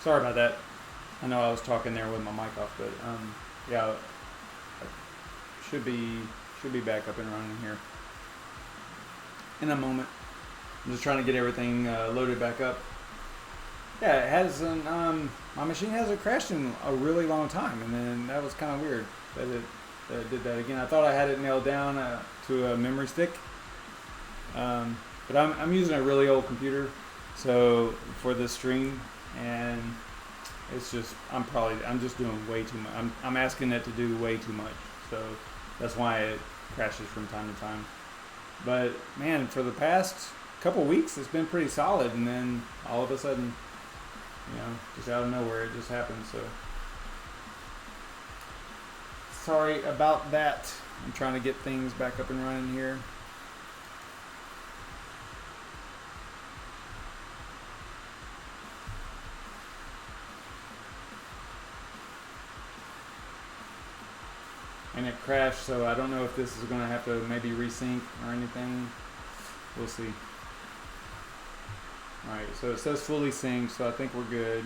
Sorry about that. I know I was talking there with my mic off, but yeah, I should be back up and running here in a moment. I'm just trying to get everything loaded back up. Yeah, it hasn't. My machine hasn't crashed in a really long time, and then that was kind of weird that it did that again. I thought I had it nailed down to a memory stick, but I'm using a really old computer, so for this stream, and it's just I'm just doing way too much. I'm asking it to do way too much, so that's why it crashes from time to time. But man, for the past couple weeks, it's been pretty solid, and then all of a sudden, just out of nowhere, it just happened. So sorry about that. I'm trying to get things back up and running here. And it crashed, so I don't know if this is going to have to maybe resync or anything. We'll see. Alright, so it says fully synced, so I think we're good.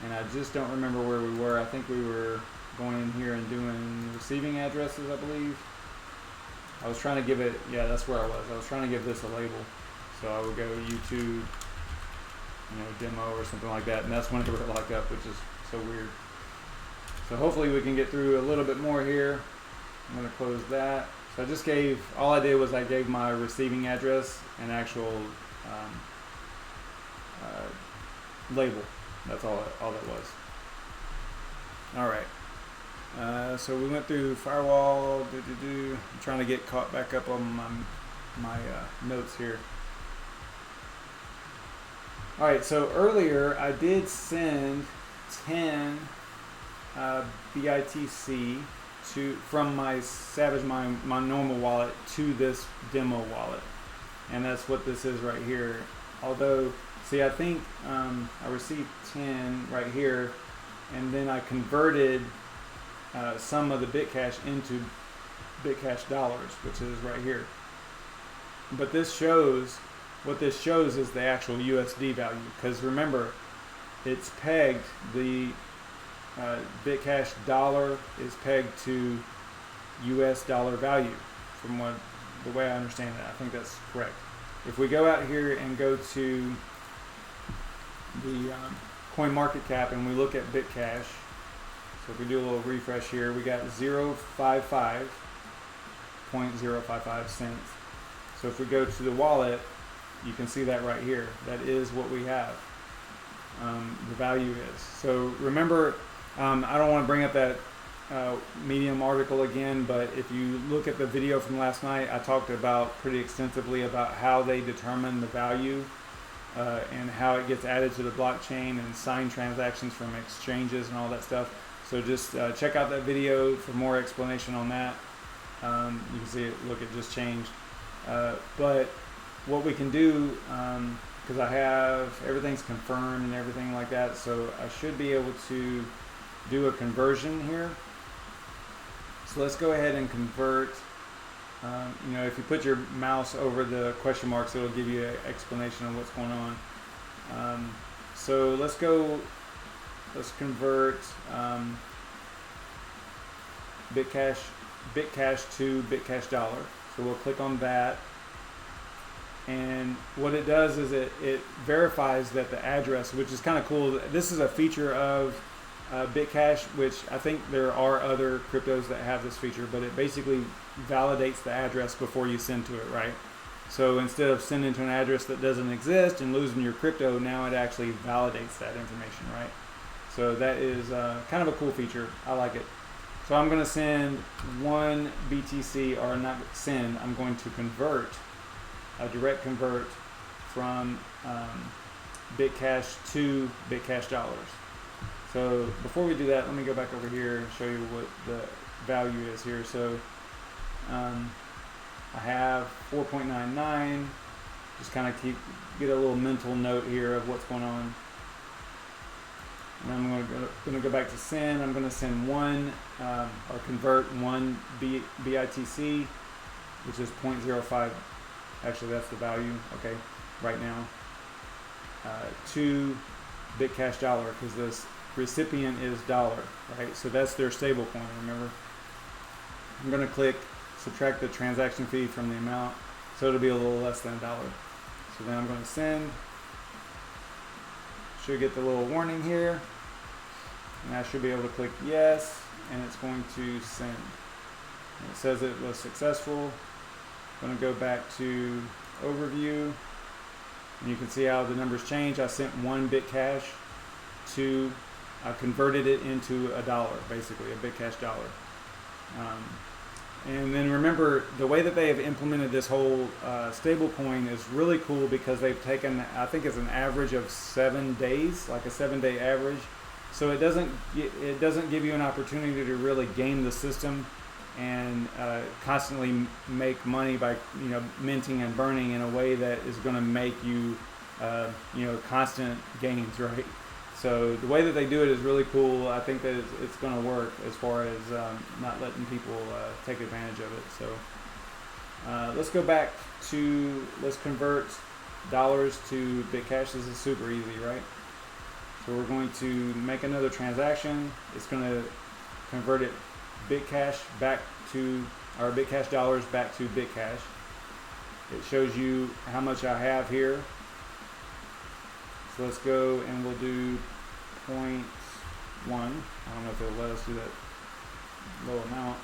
And I just don't remember where we were. I think we were going in here and doing receiving addresses, I believe. I was trying to give it, yeah, that's where I was. I was trying to give this a label. So I would go YouTube, demo or something like that. And that's when it would lock up, which is so weird. So hopefully we can get through a little bit more here. I'm going to close that. So I just all I did was I gave my receiving address an actual label. That's all that was. All right. So we went through firewall. I'm trying to get caught back up on my notes here. All right. So earlier I did send 10 BITC from my SavageMine, my normal wallet, to this demo wallet, and that's what this is right here. Although, see, I think I received 10 right here, and then I converted some of the BitCash into BitCash dollars, which is right here. But what this shows is the actual USD value, because remember, it's pegged, the BitCash dollar is pegged to US dollar value, from the way I understand it. I think that's correct. If we go out here and go to the coin market cap and we look at BitCash, so if we do a little refresh here, we got 0.055 cents. So if we go to the wallet, you can see that right here. That is what we have. The value is. So remember, I don't want to bring up that Medium article again, but if you look at the video from last night, I talked about pretty extensively about how they determine the value and how it gets added to the blockchain and sign transactions from exchanges and all that stuff. So just check out that video for more explanation on that. You can see it, look, it just changed. But what we can do, because I have everything's confirmed and everything like that, so I should be able to do a conversion here. So let's go ahead and convert. If you put your mouse over the question marks, it'll give you an explanation of what's going on. So let's convert BitCash to BitCash dollar. So we'll click on that. And what it does is it verifies that the address, which is kind of cool. This is a feature of BitCash, which I think there are other cryptos that have this feature, but it basically validates the address before you send to it, right? So instead of sending to an address that doesn't exist and losing your crypto, now it actually validates that information, right? So that is kind of a cool feature. I like it. So I'm going to send one BTC, or not send, I'm going to convert, a direct convert from BitCash to BitCash dollars. So before we do that, let me go back over here and show you what the value is here. So I have 4.99. Just kind of get a little mental note here of what's going on. And I'm going to go back to send. I'm going to send one or convert one BITC, which is 0.05. Actually, that's the value. Okay, right now to BitCash dollar because this recipient is dollar, right? So that's their stable coin, remember? I'm going to click subtract the transaction fee from the amount, so it'll be a little less than $1. So then I'm going to send. Should get the little warning here, and I should be able to click yes, and it's going to send. And it says it was successful. I'm going to go back to overview, and you can see how the numbers change. I sent 1 BitCash to, I converted it into $1, basically a BitCash dollar. And then remember, the way that they have implemented this whole stable coin is really cool because they've taken, I think it's an average of 7 days, like a 7-day average. So it doesn't give you an opportunity to really game the system and constantly make money by minting and burning in a way that is going to make you constant gains, right? So the way that they do it is really cool. I think that it's going to work as far as not letting people take advantage of it. So let's go back to, let's convert dollars to BitCash. This is super easy, right? So we're going to make another transaction. It's going to convert it BitCash back to, or BitCash dollars back to BitCash. It shows you how much I have here. So let's go and we'll do 0.1. I don't know if it'll let us do that low amount.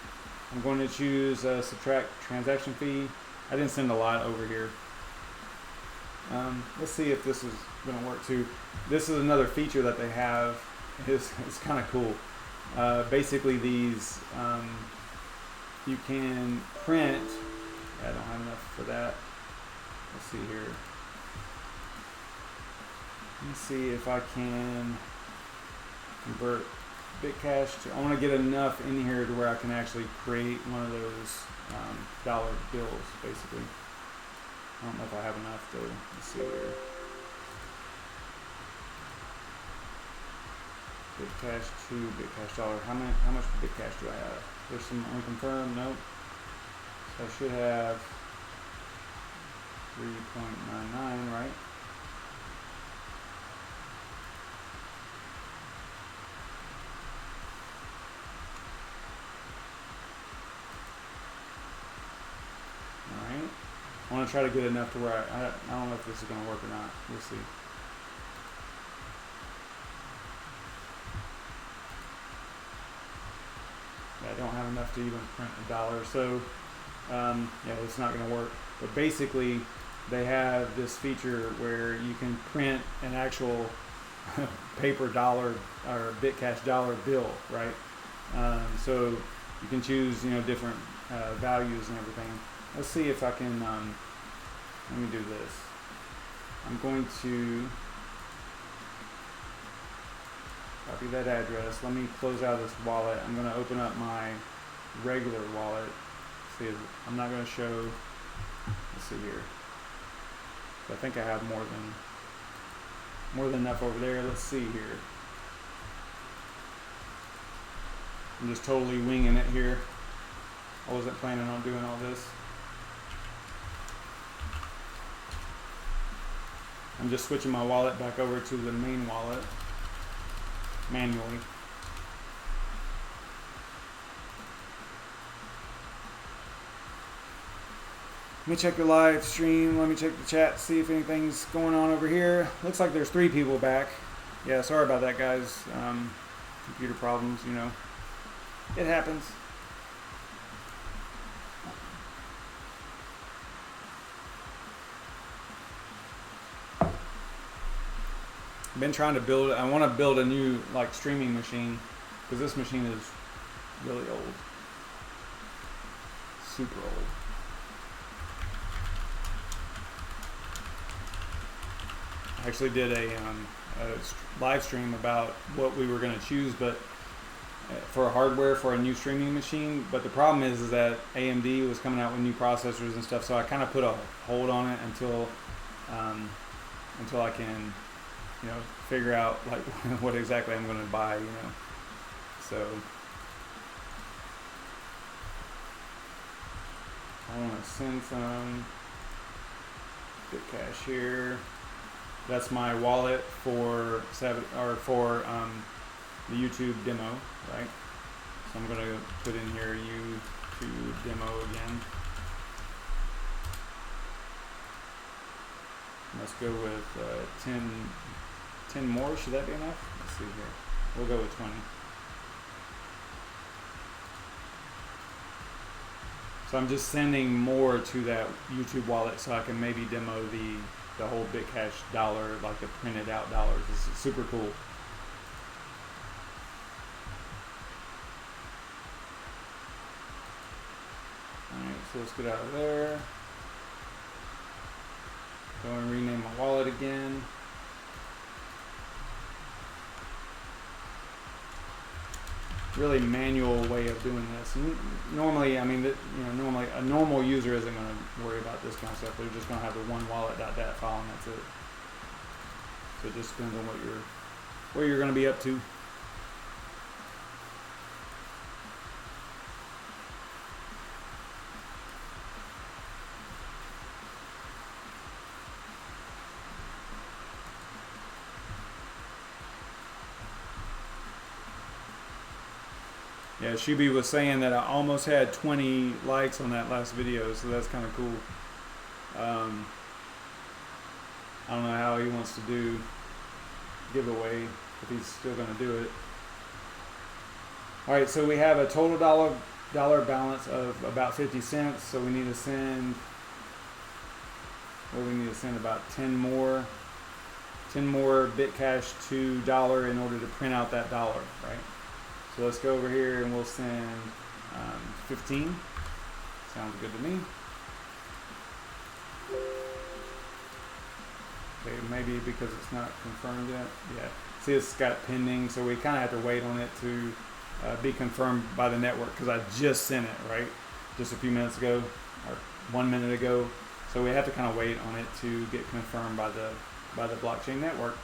I'm going to choose subtract transaction fee. I didn't send a lot over here. Let's see if this is going to work too. This is another feature that they have. It's kind of cool. Basically these, you can print. I don't have enough for that. Let's see here. Let me see if I can convert BitCash to, I want to get enough in here to where I can actually create one of those dollar bills, basically. I don't know if I have enough though. Let's see here. BitCash to BitCash dollar. How much BitCash do I have? There's some unconfirmed. Nope. So I should have 3.99, right? I want to try to get enough to where I don't know if this is going to work or not. We'll see. Yeah, I don't have enough to even print $1, so yeah, it's not going to work. But basically, they have this feature where you can print an actual paper dollar or BitCash dollar bill, right? So you can choose, different values and everything. Let's see if I can, let me do this. I'm going to copy that address. Let me close out this wallet. I'm going to open up my regular wallet. See, I'm not going to show, let's see here. I think I have more than enough over there. Let's see here. I'm just totally winging it here. I wasn't planning on doing all this. I'm just switching my wallet back over to the main wallet manually. Let me check the live stream. Let me check the chat, see if anything's going on over here. Looks like there's 3 people back. Yeah, sorry about that, guys. Computer problems, it happens. Been trying to build, I want to build a new streaming machine because this machine is really old, super old. I actually did a live stream about what we were going to choose, but for hardware for a new streaming machine. But the problem is that AMD was coming out with new processors and stuff, so I kind of put a hold on it until I can figure out what exactly I'm going to buy, So I want to send some BitCash here. That's my wallet for the YouTube demo, right? So I'm going to put in here YouTube demo again. Let's go with 10 more. Should that be enough? Let's see here. We'll go with 20. So I'm just sending more to that YouTube wallet so I can maybe demo the whole BitCash dollar, like the printed out dollars. This is super cool. Alright, so let's get out of there. Go and rename my wallet again. Really manual way of doing this. Normally, I mean, normally a normal user isn't going to worry about this kind of stuff. They're just going to have the one wallet.dat file and that's it. So it just depends on what you're going to be up to. Yeah, Shubi was saying that I almost had 20 likes on that last video, so that's kind of cool. I don't know how he wants to do giveaway, if he's still going to do it. All right, so we have a total dollar balance of about 50 cents, so we need to send, about 10 more BitCash to dollar in order to print out that dollar, right? So let's go over here and we'll send 15. Sounds good to me. Okay, maybe because it's not confirmed yet. Yeah, see it's got pending, so we kind of have to wait on it to be confirmed by the network because I just sent it, right? Just a few minutes ago, or 1 minute ago. So we have to kind of wait on it to get confirmed by the blockchain network.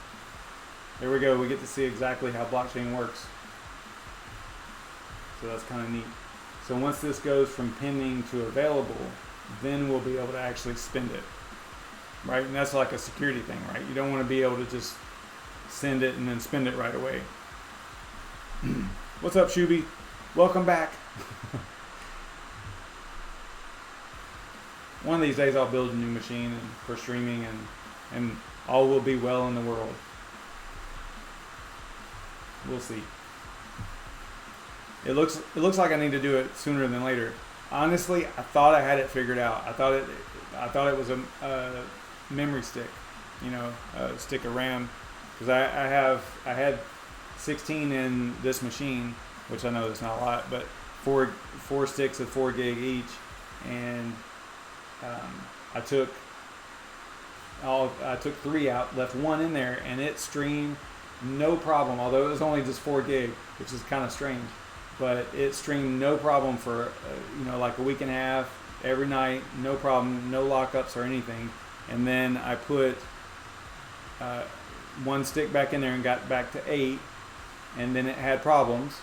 There we go, we get to see exactly how blockchain works. So that's kind of neat. So once this goes from pending to available, then we'll be able to actually spend it, right? And that's like a security thing, right? You don't want to be able to just send it and then spend it right away. What's up, Shubi? Welcome back. One of these days I'll build a new machine for streaming and all will be well in the world. We'll see. It looks like I need to do it sooner than later. Honestly, I thought I had it figured out. I thought it was a memory stick, a stick of RAM, because I had 16 in this machine, which I know that's not a lot, but four sticks of 4 gig each, and I took 3 out, left 1 in there, and it streamed no problem. Although it was only just 4 gig, which is kind of strange. But it streamed no problem for like a week and a half every night, no problem, no lockups or anything. And then I put 1 stick back in there and got back to 8, and then it had problems.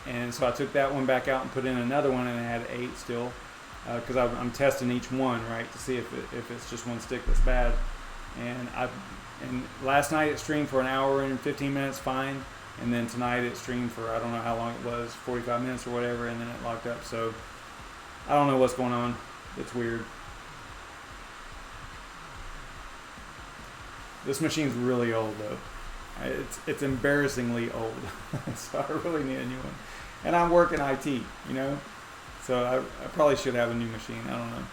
And so I took that one back out and put in another one, and it had 8 still, because I'm testing each one, right, to see if it's just 1 stick that's bad. And last night it streamed for an hour and 15 minutes fine. And then tonight it streamed for, I don't know how long it was, 45 minutes or whatever, and then it locked up. So I don't know what's going on. It's weird. This machine's really old though. It's embarrassingly old. So I really need a new one. And I'm working IT, So I probably should have a new machine. I don't know.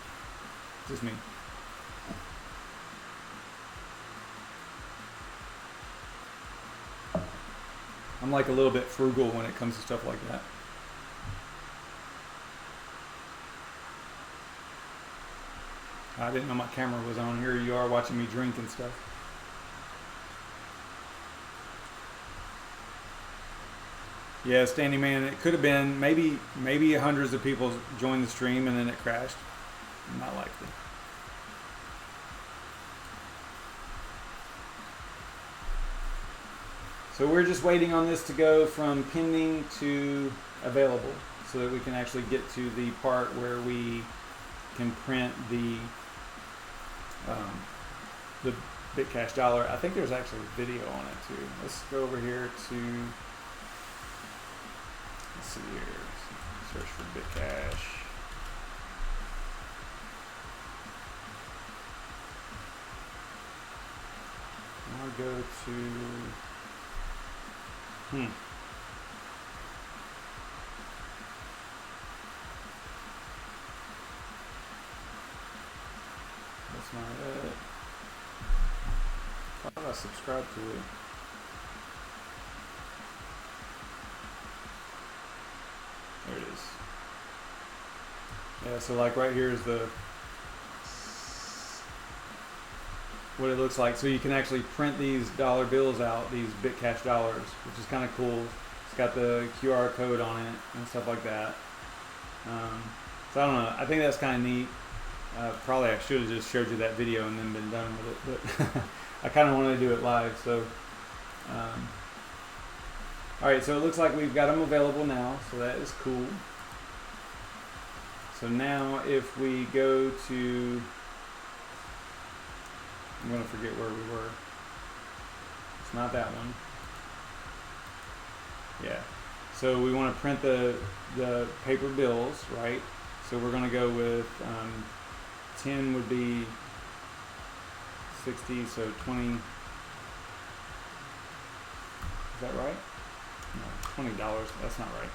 Just me. I'm like a little bit frugal when it comes to stuff like that. I didn't know my camera was on. Here you are watching me drink and stuff. Yeah, Standing Man, it could have been maybe hundreds of people joined the stream and then it crashed. Not likely. So we're just waiting on this to go from pending to available so that we can actually get to the part where we can print the BitCash dollar. I think there's actually a video on it too. Let's go over here to, let's see here, search for BitCash. I'll go to, that's not it. I thought I subscribed to it. There it is. Yeah, so like right here is what it looks like. So you can actually print these dollar bills out, these BitCash dollars, which is kind of cool. It's got the QR code on it and stuff like that. So I don't know. I think that's kind of neat. Probably I should have just showed you that video and then been done with it, but I kind of want to do it live. So, all right. So it looks like we've got them available now. So that is cool. So now if we go to, I'm going to forget where we were. It's not that one. Yeah. So we want to print the paper bills, right? So we're going to go with 10 would be 60, so 20. Is that right? No, $20. That's not right.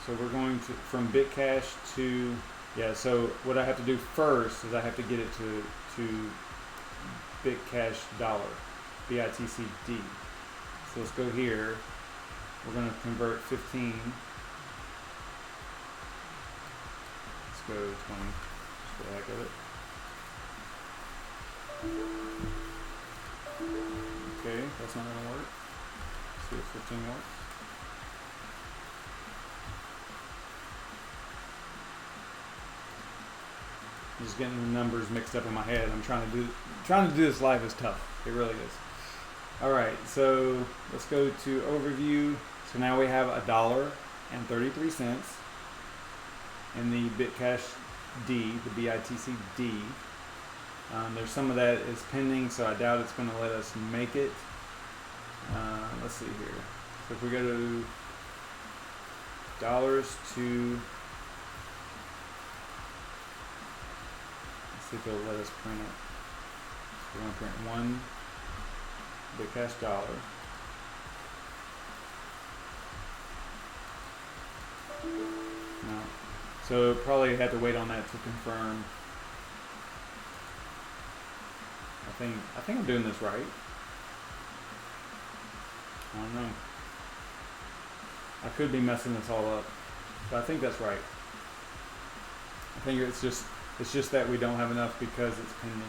So we're going to from BitCash to, yeah, so what I have to do first is I have to get it to BitCash dollar, BITCD. So let's go here. We're going to convert 15. Let's go 20, just for the heck of it. Okay, that's not going to work. Let's see if 15 works. I'm just getting the numbers mixed up in my head. I'm trying to do this live is tough. It really is. All right, so let's go to overview. So now we have $1.33 in the BitCash D, the BITC D. There's some of that is pending, so I doubt it's going to let us make it. Let's see here. So if we go to dollars to, let's see if it'll let us print it. So we're going to print one BitCash dollar. No. So probably have to wait on that to confirm. I think I'm doing this right. I don't know. I could be messing this all up, but I think that's right. I think it's just that we don't have enough because it's pending.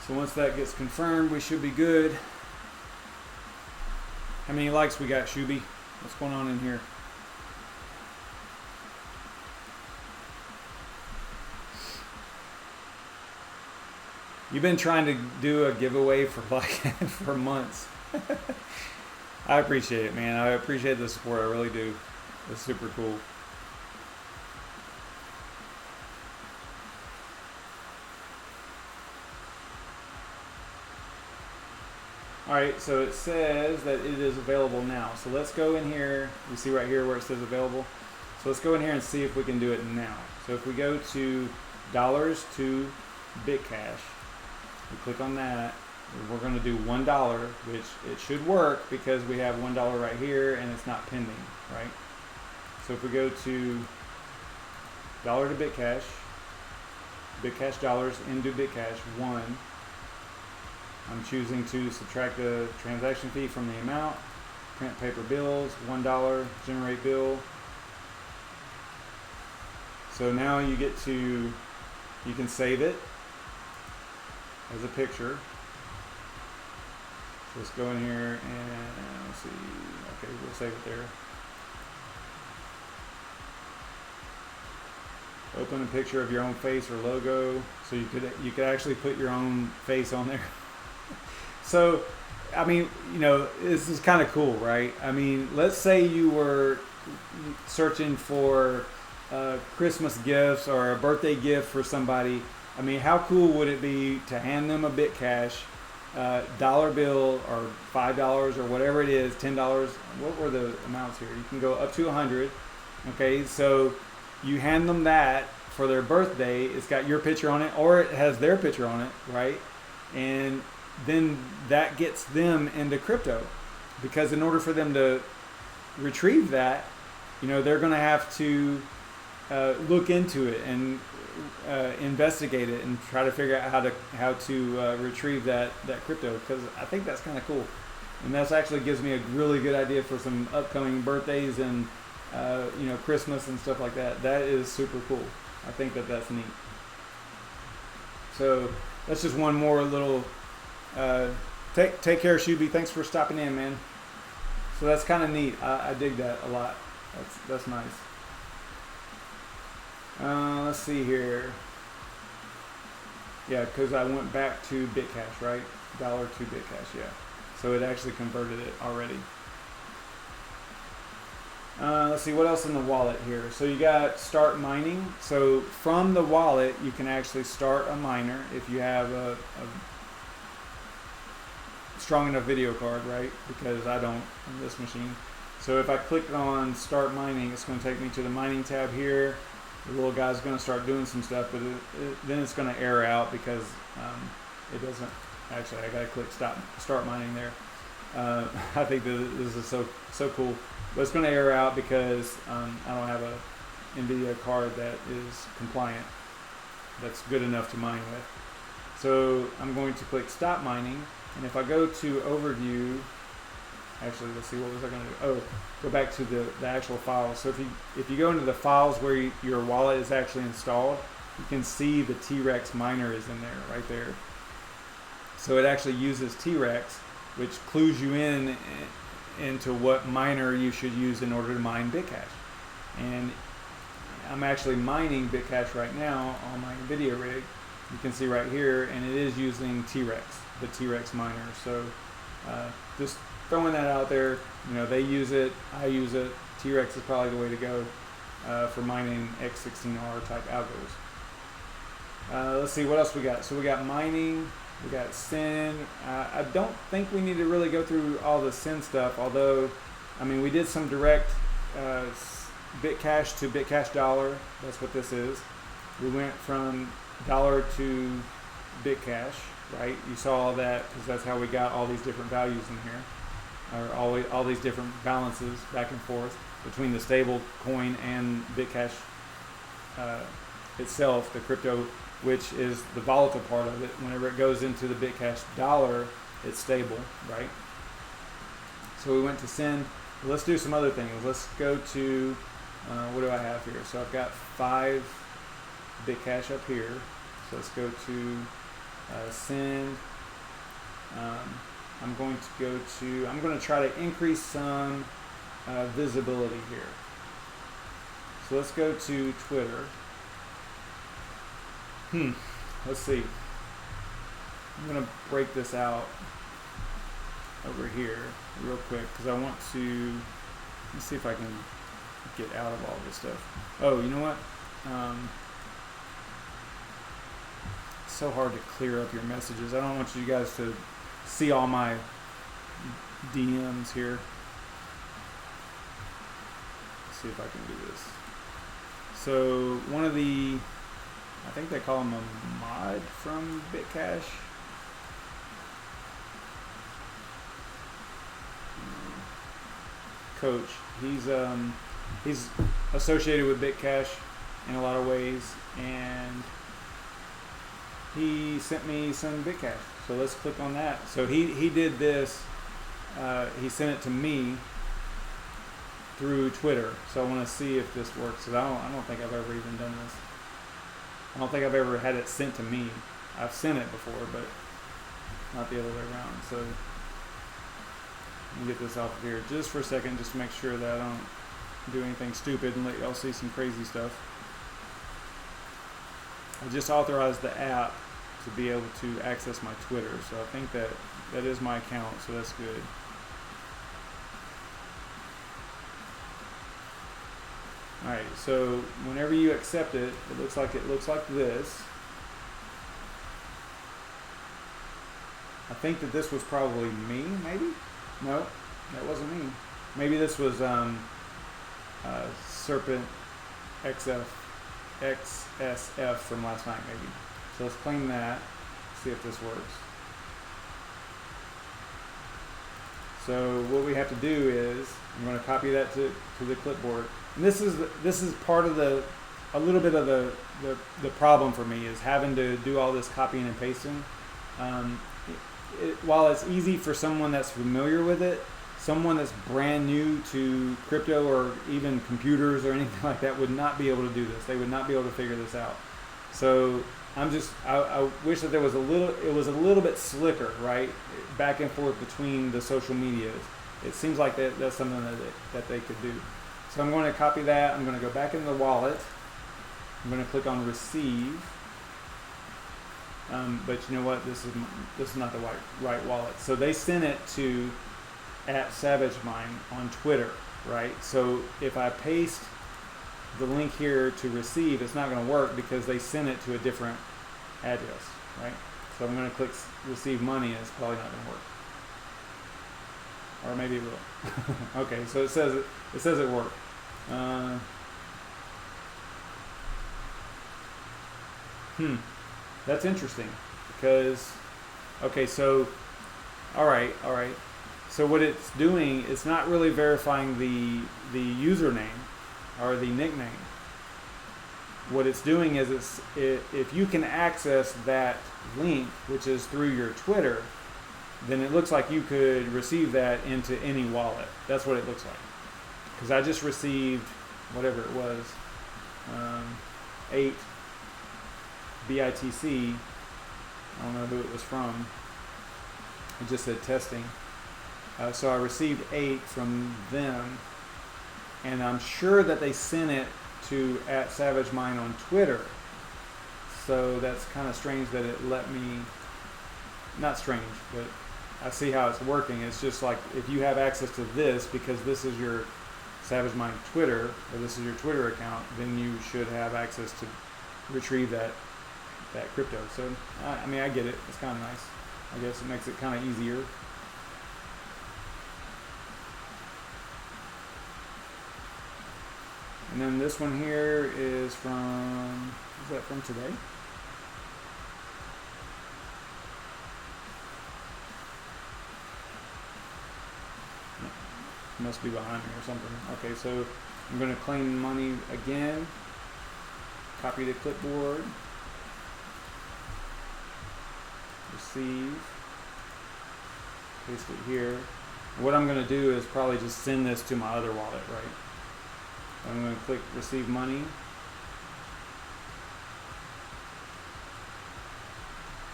So once that gets confirmed, we should be good. How many likes we got, Shuby? What's going on in here? You've been trying to do a giveaway for like for months. I appreciate it, man. I appreciate the support. I really do. It's super cool. All right, so it says that it is available now. So let's go in here. You see right here where it says available. So let's go in here and see if we can do it now. So if we go to dollars to BitCash, we click on that. We're going to do $1, which it should work because we have $1 right here and it's not pending, right? So if we go to dollar to BitCash, BitCash dollars into BitCash 1. I'm choosing to subtract the transaction fee from the amount, print paper bills, $1, generate bill. So now you get to, you can save it as a picture. So let's go in here and let's see, okay, we'll save it there. Open a picture of your own face or logo, so you could actually put your own face on there. So, I mean, you know, this is kind of cool, right? I mean, let's say you were searching for Christmas gifts or a birthday gift for somebody. I mean, how cool would it be to hand them a BitCash dollar bill or $5 or whatever it is, $10? What were the amounts here? You can go up to 100. Okay, so you hand them that for their birthday. It's got your picture on it, or it has their picture on it, right? And then that gets them into crypto, because in order for them to retrieve that, they're going to have to look into it and investigate it and try to figure out how to retrieve that crypto, because I think that's kind of cool, and that's actually gives me a really good idea for some upcoming birthdays and Christmas and stuff like that. That is super cool. I think that's neat. So that's just one more little take care, Shuby. Thanks for stopping in, man. So that's kind of neat. I dig that a lot. That's nice. Let's see here. Yeah, because I went back to BitCash, right? Dollar to BitCash, yeah. So it actually converted it already. Let's see what else in the wallet here. So you got start mining. So from the wallet, you can actually start a miner if you have a strong enough video card, right? Because I don't on this machine. So if I click on start mining, it's going to take me to the mining tab here. The little guy's going to start doing some stuff, but then it's going to error out because it doesn't. Actually, I got to click start mining there. I think this is so cool, but it's going to error out because I don't have a NVIDIA card that is compliant, that's good enough to mine with. So I'm going to click stop mining, and if I go to overview, actually, let's see, what was I going to do? Oh, go back to the actual files. So if you go into the files where your wallet is actually installed, you can see the T-Rex miner is in there, right there. So it actually uses T-Rex, which clues you into what miner you should use in order to mine BitCash. And I'm actually mining BitCash right now on my NVIDIA rig. You can see right here, and it is using T-Rex, the T-Rex miner. So just throwing that out there. They use it, I use it. T-Rex is probably the way to go for mining x16R type algos. Let's see what else we got. So we got mining, we got SYN. I don't think we need to really go through all the SYN stuff, although, I mean, we did some direct BitCash to BitCash dollar. That's what this is. We went from dollar to BitCash, right? You saw all that because that's how we got all these different values in here, or all these different balances back and forth between the stable coin and BitCash itself, the crypto, which is the volatile part of it. Whenever it goes into the BitCash dollar, it's stable, right? So we went to SYN. Let's do some other things. Let's go to, what do I have here? So I've got 5 BitCash up here. So let's go to SYN. I'm going to try to increase some visibility here. So let's go to Twitter. Let's see. I'm going to break this out over here real quick because I want to, let's see if I can get out of all this stuff. Oh, you know what? It's so hard to clear up your messages. I don't want you guys to see all my DMs here. Let's see if I can do this. So one of the, I think they call him a mod from BitCash. Coach. He's associated with BitCash in a lot of ways, and he sent me some BitCash. So let's click on that. So he did this. He sent it to me through Twitter. So I want to see if this works. Cause I don't think I've ever even done this. I don't think I've ever had it sent to me. I've sent it before, but not the other way around. So let me get this off of here just for a second, just to make sure that I don't do anything stupid and let y'all see some crazy stuff. I just authorized the app to be able to access my Twitter, so I think that is my account, so that's good. All right, so whenever you accept it, it looks like this. I think that this was probably me, maybe? No, that wasn't me. Maybe this was Serpent XSF from last night, maybe. So let's claim that, see if this works. So what we have to do is, I'm going to copy that to the clipboard. And this is part of a little bit of the problem for me, is having to do all this copying and pasting. While it's easy for someone that's familiar with it, someone that's brand new to crypto or even computers or anything like that would not be able to do this. They would not be able to figure this out. So I wish that it was a little bit slicker, right? Back and forth between the social medias. It seems like that's something that they could do. So I'm going to copy that. I'm going to go back into the wallet. I'm going to click on receive. But you know what? This is not the right wallet. So they sent it to @SavageMine on Twitter, right? So if I paste the link here to receive, it's not going to work because they sent it to a different address, right? So I'm going to click receive money, and it's probably not going to work, or maybe it will. Okay, so it says it worked. That's interesting because, okay, so all right. So what it's doing, it's not really verifying the username or the nickname. What it's doing is if you can access that link, which is through your Twitter, then it looks like you could receive that into any wallet. That's what it looks like. Because I just received whatever it was, 8 BITC. I don't know who it was from. It just said testing. So I received 8 from them, and I'm sure that they sent it to @SavageMine on Twitter. So that's kind of strange that it let me, not strange, but I see how it's working. It's just like if you have access to this, because this is your SavageMine Twitter, or this is your Twitter account, then you should have access to retrieve that crypto. So I mean, I get it. It's kind of nice. I guess it makes it kind of easier. And then this one here is from, is that from today? No, it must be behind me or something. Okay, so I'm going to claim money again, copy the clipboard, receive, paste it here. And what I'm going to do is probably just send this to my other wallet, right? I'm going to click receive money.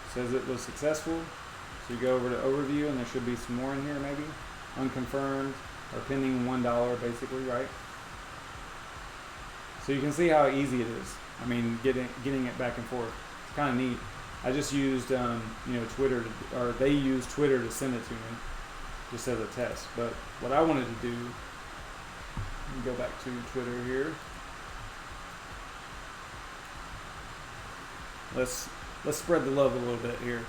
It says it was successful. So you go over to overview and there should be some more in here maybe. Unconfirmed or pending $1 basically, right? So you can see how easy it is. I mean, getting it back and forth. It's kind of neat. I just used Twitter, or they used Twitter to send it to me just as a test. But what I wanted to do, go back to Twitter here. Let's spread the love a little bit here.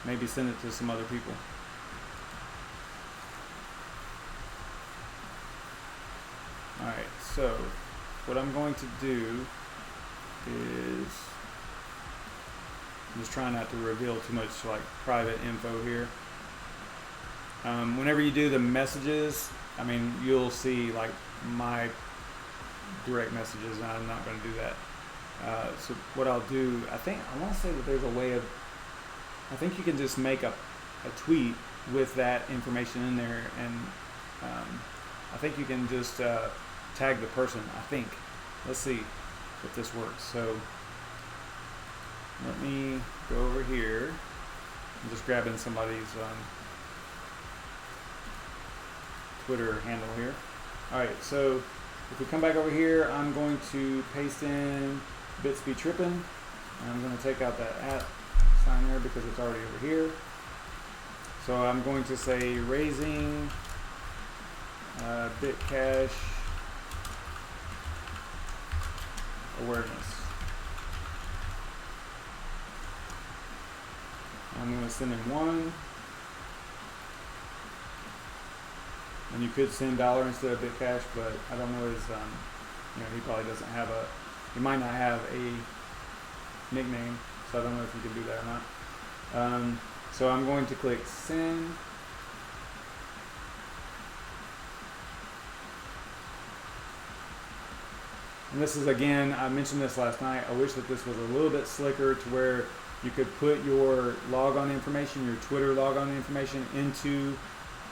Maybe send it to some other people. All right, so what I'm going to do is, I'm just trying not to reveal too much like private info here. Whenever you do the messages, I mean, you'll see like my direct messages, and I'm not going to do that. So what I'll do, I want to say that there's a way of, I think you can just make a tweet with that information in there, and I think you can just tag the person, I think. Let's see if this works. So let me go over here. I'm just grabbing somebody's Twitter handle here. Alright, so if we come back over here, I'm going to paste in BitSpeed Trippin', and I'm going to take out that @ sign there because it's already over here. So I'm going to say raising BitCash awareness. I'm going to send him one. And you could send dollar instead of BitCash, but I don't know his, he probably doesn't have he might not have a nickname, so I don't know if you can do that or not. So I'm going to click send. And this is, again, I mentioned this last night. I wish that this was a little bit slicker to where you could put your logon information, your Twitter logon information into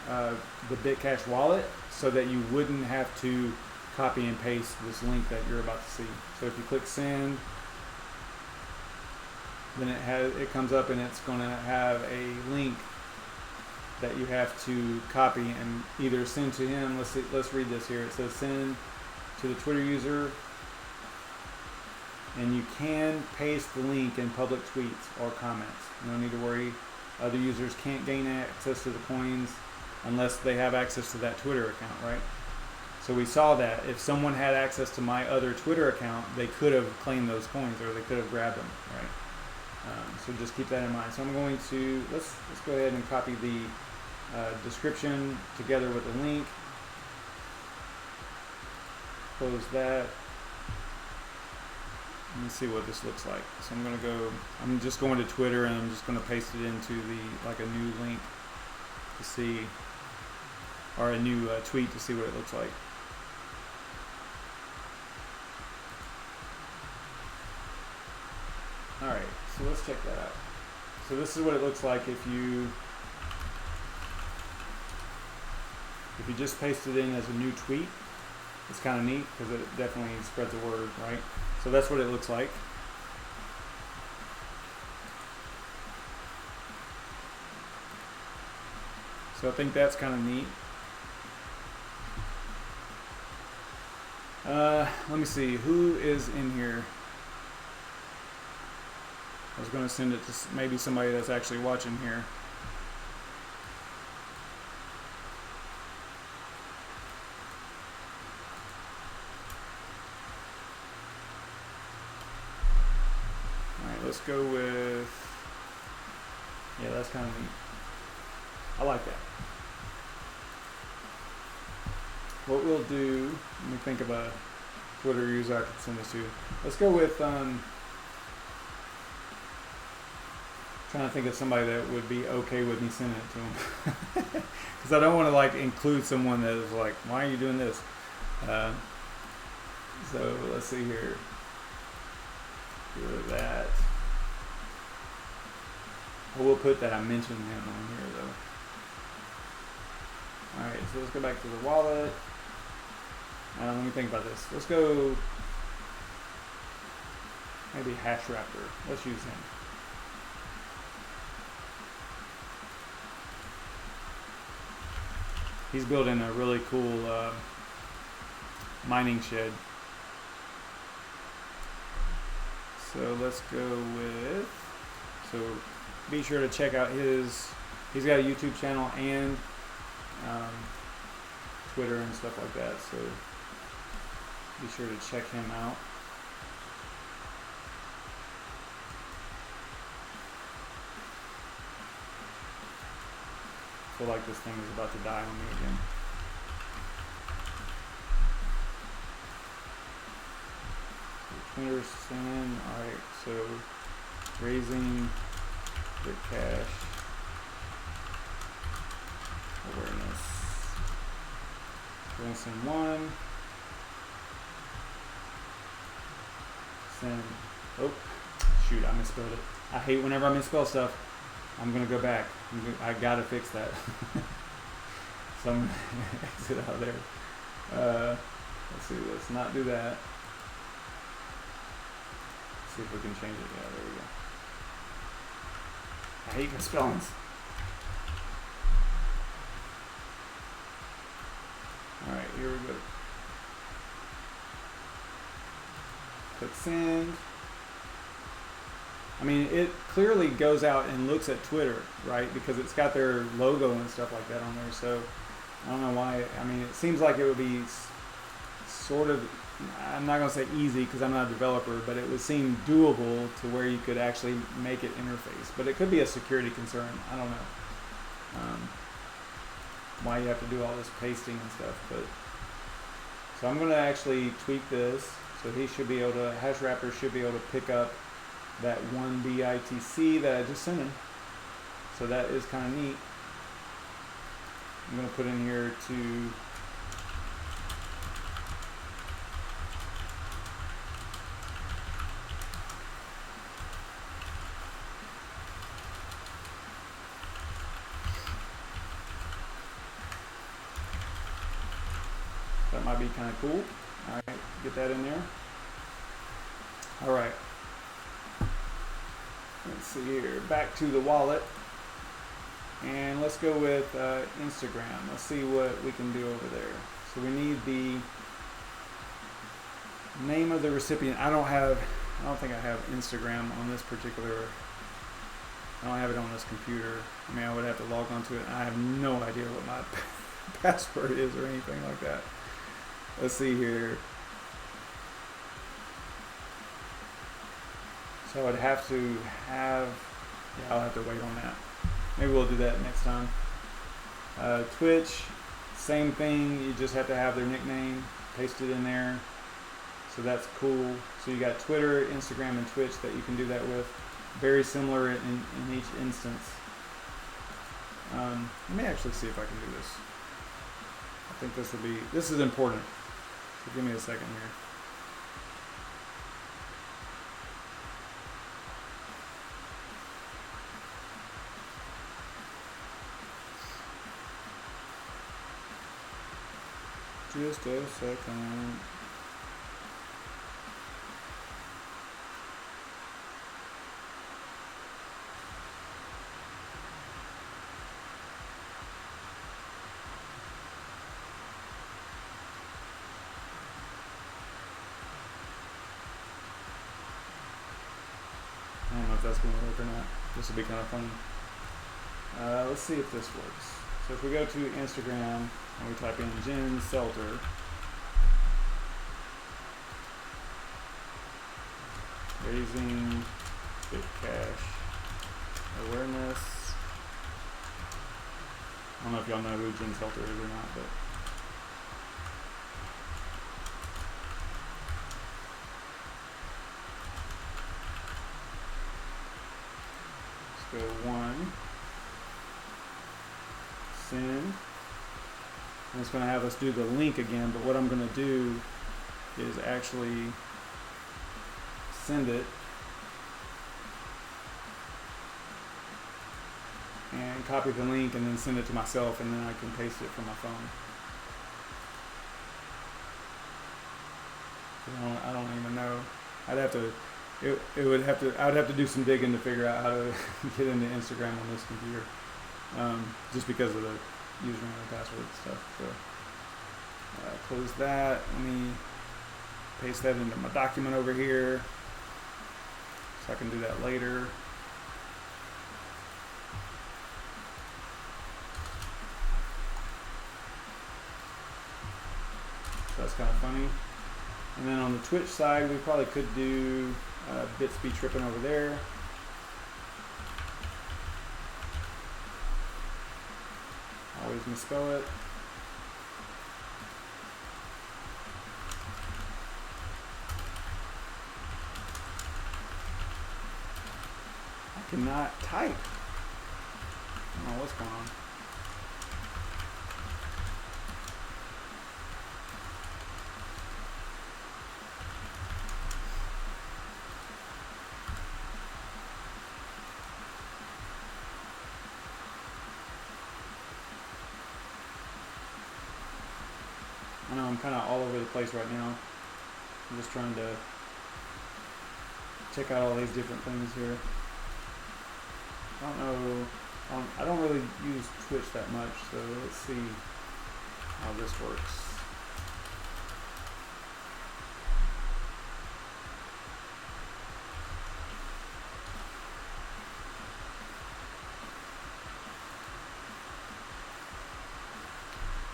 the BitCash wallet so that you wouldn't have to copy and paste this link that you're about to see. So if you click send, then it comes up and it's going to have a link that you have to copy and either send to him. Let's read this here. It says send to the Twitter user, and you can paste the link in public tweets or comments. No need to worry. Other users can't gain access to the coins unless they have access to that Twitter account, right? So we saw that if someone had access to my other Twitter account, they could have claimed those coins or they could have grabbed them, right? So just keep that in mind. So I'm going to, let's go ahead and copy the description together with the link. Close that. Let me see what this looks like. So I'm just going to Twitter and I'm just going to paste it into like a new link to see, or a new tweet to see what it looks like. Alright, so let's check that out. So this is what it looks like if you just paste it in as a new tweet. It's kind of neat because it definitely spreads the word, right? So that's what it looks like. So I think that's kind of neat. Let me see, who is in here? I was going to send it to maybe somebody that's actually watching here. Alright, let's go with, yeah, that's kind of neat. I like that. What we'll do, let me think of a Twitter user I could send this to. Let's go with, trying to think of somebody that would be okay with me sending it to them. Because I don't want to like include someone that is like, why are you doing this? So let's see here. Do that. I will put that I mentioned him on here though. Alright, so let's go back to the wallet. Let me think about this. Let's go maybe Raptor. Let's use him. He's building a really cool mining shed. So let's go with, so be sure to check out he's got a YouTube channel and Twitter and stuff like that. So be sure to check him out. I feel like this thing is about to die on me again. Twitter send. Alright, so raising BitCash awareness. We're going to send one. Send. Oh, shoot, I misspelled it. I hate whenever I misspell stuff. I'm going to go back. I got to fix that. So I'm going to exit out there. Let's see, let's not do that. Let's see if we can change it. Yeah, there we go. I hate misspellings. Alright, here we go. Click send. I mean, it clearly goes out and looks at Twitter, right? Because it's got their logo and stuff like that on there. So I don't know why. I mean, it seems like it would be sort of I'm not going to say easy because I'm not a developer, but it would seem doable to where you could actually make it interface. But it could be a security concern. I don't know why you have to do all this pasting and stuff. But so I'm going to actually tweak this. So he should be able to, HashWrapper should be able to pick up that one BITC that I just sent him. So that is kind of neat. I'm going to put in here to that might be kind of cool. All right, get that in there. All right. Let's see here. Back to the wallet. And let's go with Instagram. Let's see what we can do over there. So we need the name of the recipient. I don't think I have Instagram on this particular, I don't have it on this computer. I mean, I would have to log onto it. I have no idea what my password is or anything like that. Let's see here. So I'd have to have, yeah, I'll have to wait on that. Maybe we'll do that next time. Twitch, same thing. You just have to have their nickname pasted in there. So that's cool. So you got Twitter, Instagram, and Twitch that you can do that with. Very similar in each instance. Let me actually see if I can do this. I think this is important. So give me a second here. Just a second. I don't know if that's going to work or not. This will be kind of funny. Let's see if this works. So if we go to Instagram and we type in Jen Selter, raising BitCash awareness. I don't know if y'all know who Jen Selter is or not, but let's go 1. Send. And it's going to have us do the link again, but what I'm going to do is actually send it and copy the link and then send it to myself, and then I can paste it from my phone. I don't even know. I'd have to do some digging to figure out how to get into Instagram on this computer. Just because of the username and password and stuff. So close that. Let me paste that into my document over here so I can do that later. So that's kind of funny. And then on the Twitch side, we probably could do BitC tripping over there. Always misspell it. I cannot type. I don't know what's going on. I know I'm kind of all over the place right now. I'm just trying to check out all these different things here. I don't know. I don't really use Twitch that much, so let's see how this works.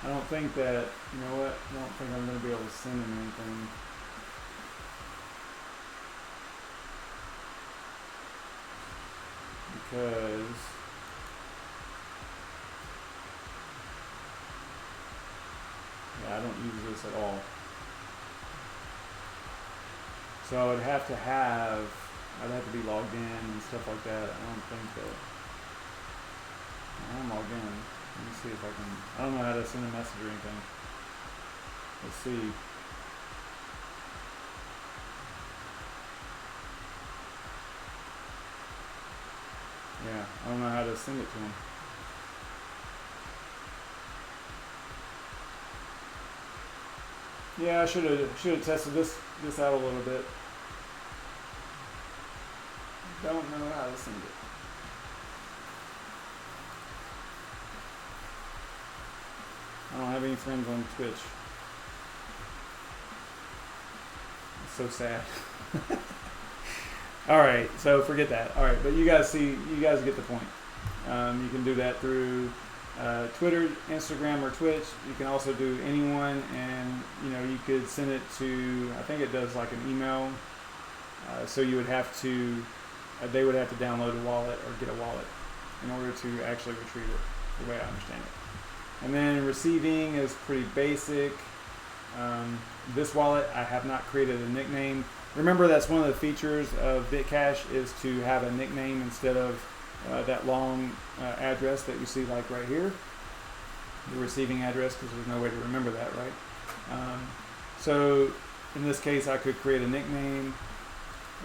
I don't think that, you know what, I don't think I'm going to be able to send him anything. because I don't use this at all. So I'd have to be logged in and stuff like that. I don't think that I'm logged in. Let me see if I can. I don't know how to send a message or anything. Let's see. Yeah, I don't know how to send it to him. Yeah, I should have tested this out a little bit. Don't know how to send it. I don't have any friends on Twitch. It's so sad. All right, so forget that. All right, but you guys get the point. You can do that through Twitter, Instagram, or Twitch. You can also do anyone, and you could send it to. I think it does like an email. So you would have to. They would have to download a wallet or get a wallet in order to actually retrieve it, the way I understand it. And then receiving is pretty basic. This wallet, I have not created a nickname. Remember, that's one of the features of BitCash is to have a nickname instead of that long address that you see like right here, the receiving address, because there's no way to remember that, right? So in this case, I could create a nickname.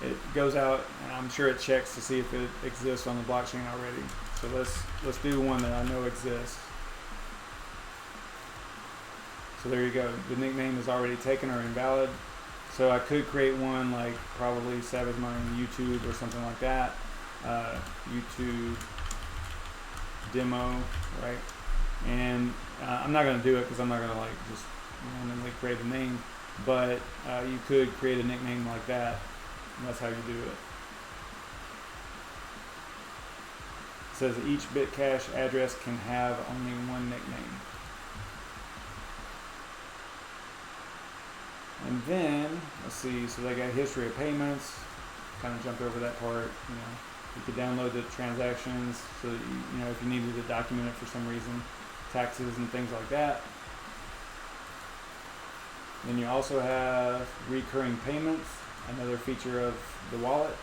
It goes out, and I'm sure it checks to see if it exists on the blockchain already. So let's do one that I know exists. So there you go. The nickname is already taken or invalid. So I could create one like probably SavageMine YouTube or something like that. YouTube demo, right? And I'm not going to do it because I'm not going to like just randomly create a name. But you could create a nickname like that. And that's how you do it. It says each BitCash address can have only one nickname. And then, let's see, so they got history of payments. Kind of jumped over that part. You could download the transactions so that if you needed to document it for some reason, taxes and things like that. Then you also have recurring payments, another feature of the wallet.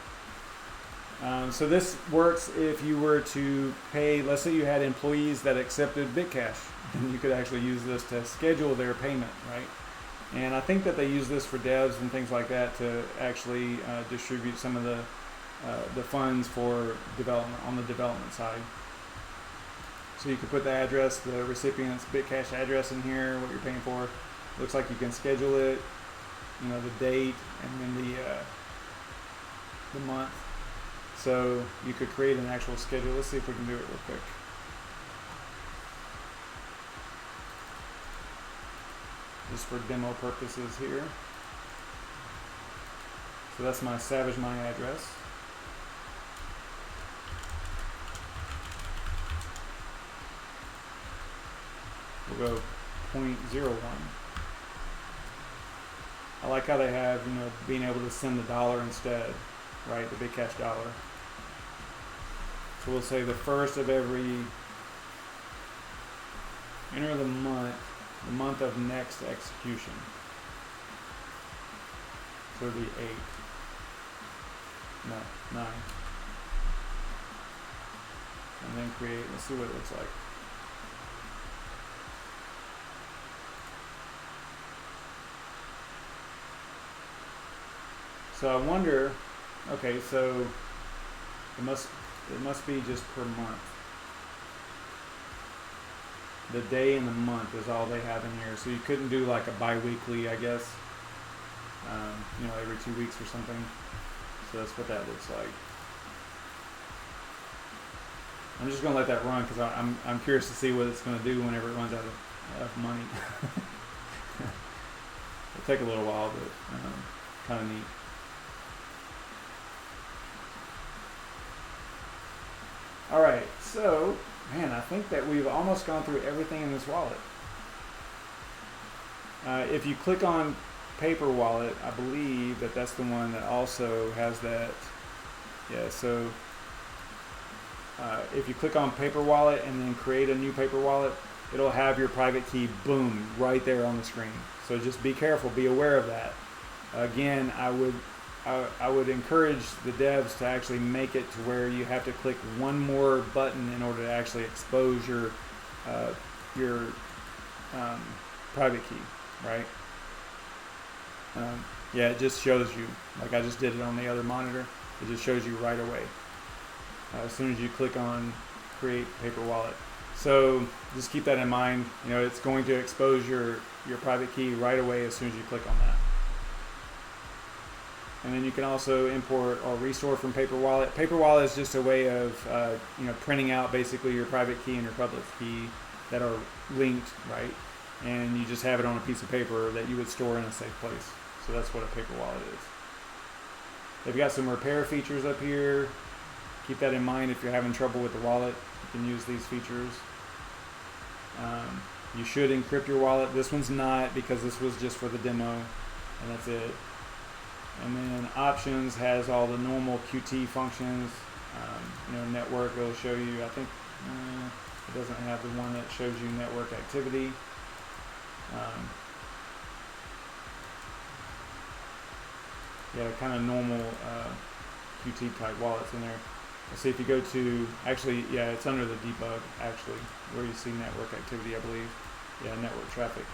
So this works if you were to pay, let's say you had employees that accepted BitCash, then you could actually use this to schedule their payment, right? And I think that they use this for devs and things like that to actually distribute some of the funds for development on the development side. So you can put the address, the recipient's BitCash address in here, what you're paying for. Looks like you can schedule it, the date, and then the month. So you could create an actual schedule. Let's see if we can do it real quick. Just for demo purposes here. So that's my SavageMine address. We'll go 0.01. I like how they have, being able to send the dollar instead, right? The BitCash dollar. So we'll say the first of every, enter the month of next execution. So it'll be 8. No, 9. And then create, let's see what it looks like. So I wonder, okay, so it must be just per month. The day and the month is all they have in here. So you couldn't do like a bi-weekly, I guess, every 2 weeks or something. So that's what that looks like. I'm just gonna let that run because I'm curious to see what it's gonna do whenever it runs out of money. It'll take a little while, but kind of neat. All right, so, man, I think that we've almost gone through everything in this wallet. If you click on Paper Wallet, I believe that that's the one that also has that. Yeah, so if you click on paper wallet and then create a new paper wallet, it'll have your private key, boom, right there on the screen. So just be careful, be aware of that. Again, I would encourage the devs to actually make it to where you have to click one more button in order to actually expose your private key, right? Yeah, it just shows you, like I just did it on the other monitor, it just shows you right away as soon as you click on create paper wallet. So just keep that in mind. You know, it's going to expose your private key right away as soon as you click on that. And then you can also import or restore from paper wallet. Paper wallet is just a way of printing out basically your private key and your public key that are linked, right? And you just have it on a piece of paper that you would store in a safe place. So that's what a paper wallet is. They've got some repair features up here. Keep that in mind if you're having trouble with the wallet. You can use these features. You should encrypt your wallet. This one's not, because this was just for the demo, and that's it. And then options has all the normal Qt functions. Network will show you, I think it doesn't have the one that shows you network activity. Kind of normal Qt type wallets in there. Let's see if you go to, it's under the debug actually, where you see network activity, I believe. Yeah, network traffic.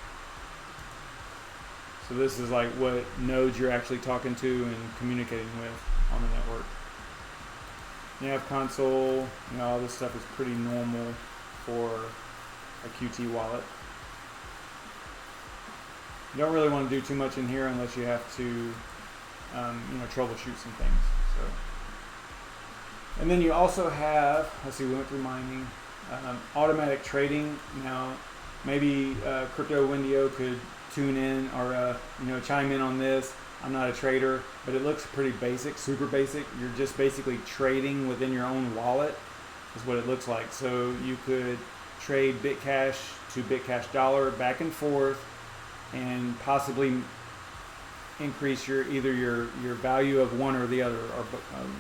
So this is like what nodes you're actually talking to and communicating with on the network. Nav console, all this stuff is pretty normal for a Qt wallet. You don't really want to do too much in here unless you have to, troubleshoot some things. So. And then you also have, let's see, we went through mining, automatic trading. Now, maybe Crypto Windio could tune in or chime in on this. I'm not a trader, but it looks pretty basic, super basic. You're just basically trading within your own wallet is what it looks like. So you could trade BitCash to BitCash dollar back and forth and possibly increase either your value of one or the other, or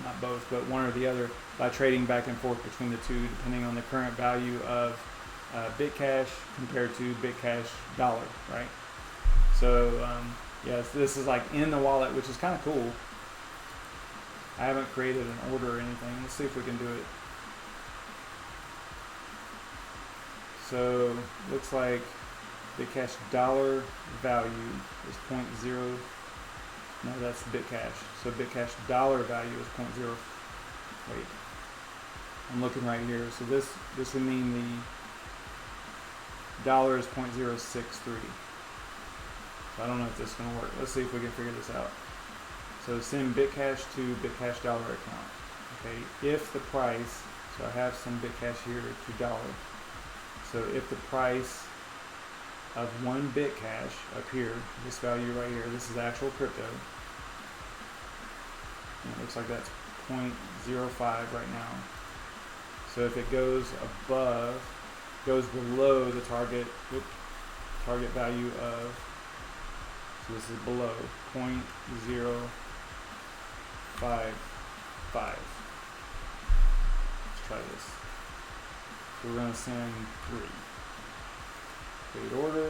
not both, but one or the other, by trading back and forth between the two, depending on the current value of BitCash compared to BitCash dollar, right? So yes, this is like in the wallet, which is kind of cool. I haven't created an order or anything. Let's see if we can do it. So looks like BitCash dollar value is 0.0. No, that's BitCash. So BitCash dollar value is 0.0. Wait, I'm looking right here. So this would mean the dollar is 0.063. So I don't know if this is going to work. Let's see if we can figure this out. So send BitCash to BitCash dollar account. Okay, if the price, so I have some BitCash here to dollar. So if the price of one BitCash up here, this value right here, this is actual crypto, and it looks like that's 0.05 right now. So if it goes below the target value of, so this is below 0.055. Let's try this. So we're going to send 3. Create order,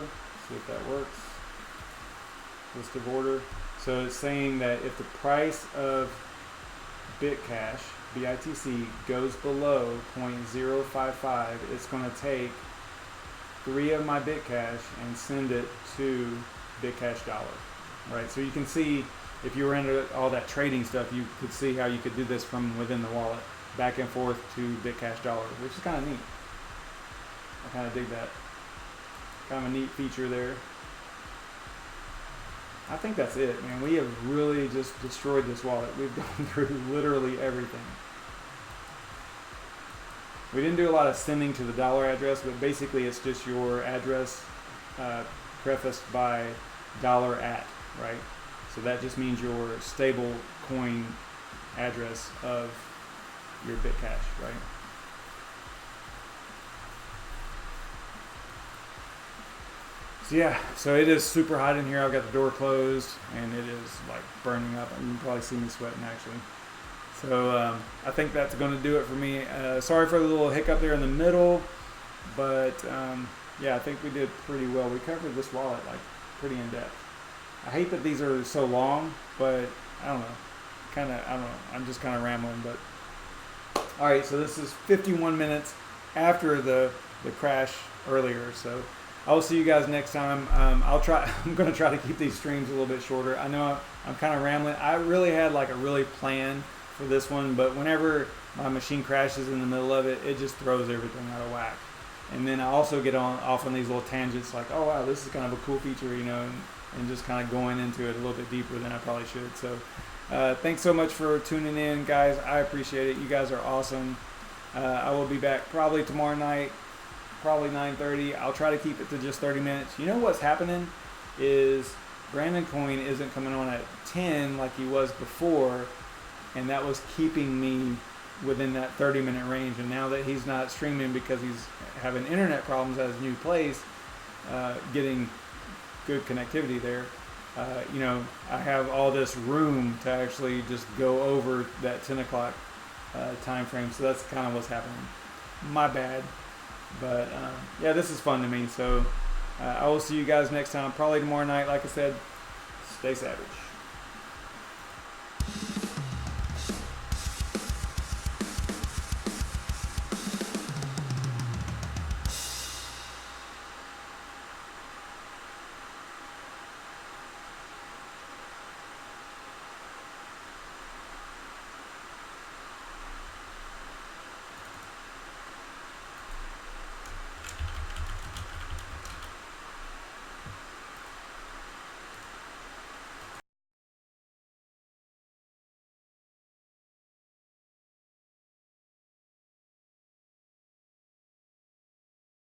see if that works. List of order. So it's saying that if the price of BitCash, BITC, goes below 0.055, it's going to take 3 of my BitCash and send it to BitCash dollar. Right? So you can see, if you were into all that trading stuff, you could see how you could do this from within the wallet, back and forth to BitCash dollar, which is kind of neat. I kind of dig that. Kind of a neat feature there. I think that's it, man. We have really just destroyed this wallet. We've gone through literally everything. We didn't do a lot of sending to the dollar address, but basically it's just your address prefaced by $@, right? So that just means your stable coin address of your BitCash, right? So yeah, so it is super hot in here. I've got the door closed and it is like burning up. You can probably see me sweating actually. So I think that's going to do it for me. Sorry for the little hiccup there in the middle, but yeah, I think we did pretty well. We covered this wallet like pretty in depth. I hate that these are so long, but I don't know. I don't know. I'm just kind of rambling, but all right. So this is 51 minutes after the crash earlier. So I will see you guys next time. I'm going to try to keep these streams a little bit shorter. I know I'm kind of rambling. I really had like a really plan for this one, but whenever my machine crashes in the middle of it, it just throws everything out of whack. And then I also get off on these little tangents like, oh wow, this is kind of a cool feature, and just kind of going into it a little bit deeper than I probably should. So thanks so much for tuning in, guys. I appreciate it. You guys are awesome. I will be back probably tomorrow night, probably 9:30. I'll try to keep it to just 30 minutes. You know what's happening is Brandon Coin isn't coming on at 10 like he was before, and that was keeping me within that 30-minute range. And now that he's not streaming because he's having internet problems at his new place, getting good connectivity there, I have all this room to actually just go over that 10 o'clock time frame. So that's kind of what's happening. My bad. But yeah, this is fun to me. So I will see you guys next time, probably tomorrow night. Like I said, stay savage.